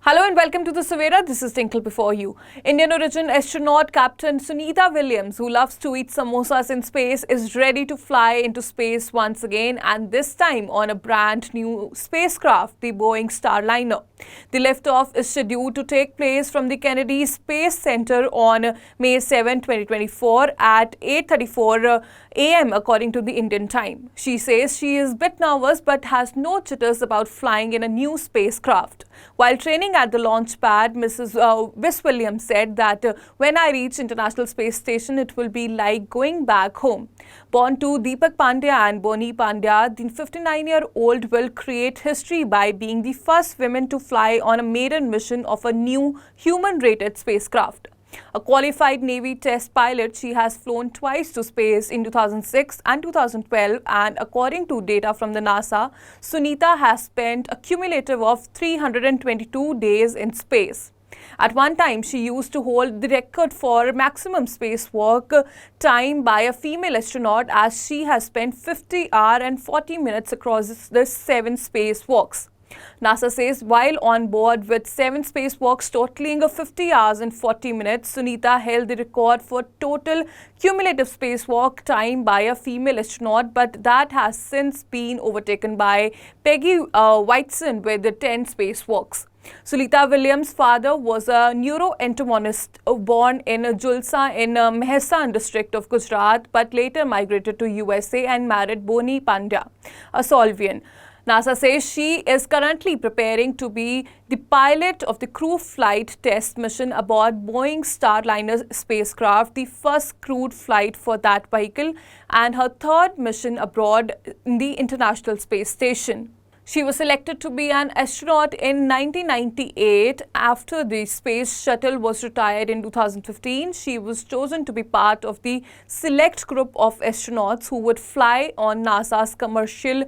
Hello and welcome to the Savera. This is Tinkle before you. Indian origin astronaut Captain Sunita Williams, who loves to eat samosas in space, is ready to fly into space once again, and this time on a brand new spacecraft, the Boeing Starliner. The liftoff is scheduled to take place from the Kennedy Space Center on May 7, 2024 at 8:34 a.m. according to the Indian time. She says she is a bit nervous but has no jitters about flying in a new spacecraft. While training at the launch pad, Miss Williams said that when I reach International Space Station, it will be like going back home. Born to Deepak Pandya and Boni Pandya, the 59-year-old will create history by being the first woman to fly on a maiden mission of a new human-rated spacecraft. A qualified Navy test pilot, she has flown twice to space in 2006 and 2012, and according to data from the NASA, Sunita has spent a cumulative of 322 days in space. At one time, she used to hold the record for maximum spacewalk time by a female astronaut, as she has spent 50 hours and 40 minutes across the 7 spacewalks. NASA says while on board with 7 spacewalks totaling 50 hours and 40 minutes, Sunita held the record for total cumulative spacewalk time by a female astronaut, but that has since been overtaken by Peggy Whitson with 10 spacewalks. Sunita Williams' father was a neuroentomologist born in Julsa in Mehsan district of Gujarat, but later migrated to USA and married Boni Pandya, a Solvian. NASA says she is currently preparing to be the pilot of the crew flight test mission aboard Boeing Starliner spacecraft, the first crewed flight for that vehicle, and her third mission abroad in the International Space Station. She was selected to be an astronaut in 1998. After the space shuttle was retired in 2015, she was chosen to be part of the select group of astronauts who would fly on NASA's commercial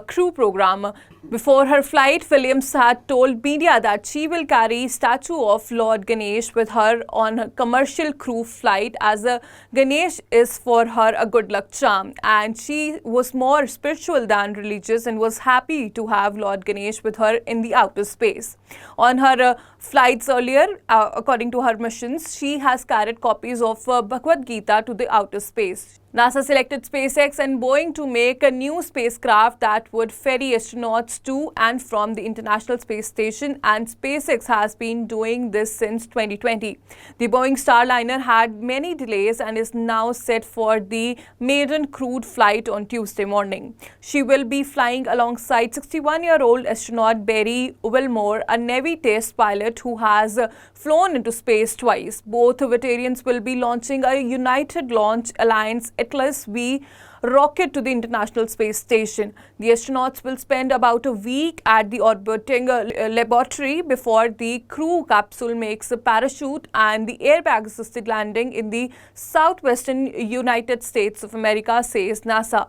crew program. Before her flight, Williams had told media that she will carry statue of Lord Ganesh with her on her commercial crew flight, as a Ganesh is for her a good luck charm, and she was more spiritual than religious and was happy to have Lord Ganesh with her in the outer space. On her flights earlier, according to her missions, she has carried copies of Bhagavad Gita to the outer space. NASA selected SpaceX and Boeing to make a new spacecraft that would ferry astronauts to and from the International Space Station, and SpaceX has been doing this since 2020. The Boeing Starliner had many delays and is now set for the maiden crewed flight on Tuesday morning. She will be flying alongside 61-year-old astronaut Barry Wilmore, a Navy test pilot who has flown into space twice. Both veterans will be launching a United Launch Alliance Atlas V rocket to the International Space Station. The astronauts will spend about a week at the orbiting laboratory before the crew capsule makes a parachute and the airbag-assisted landing in the southwestern United States of America, says NASA.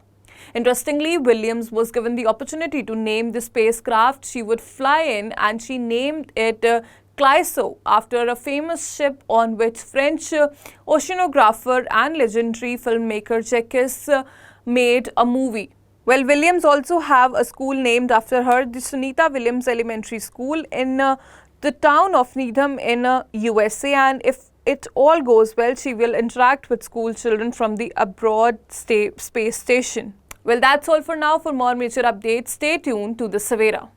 Interestingly, Williams was given the opportunity to name the spacecraft she would fly in, and she named it Clyso, after a famous ship on which French oceanographer and legendary filmmaker Jacques made a movie. Well, Williams also have a school named after her, the Sunita Williams Elementary School in the town of Needham in USA, and if it all goes well, she will interact with school children from the abroad space station. Well, that's all for now. For more major updates, stay tuned to the Savera.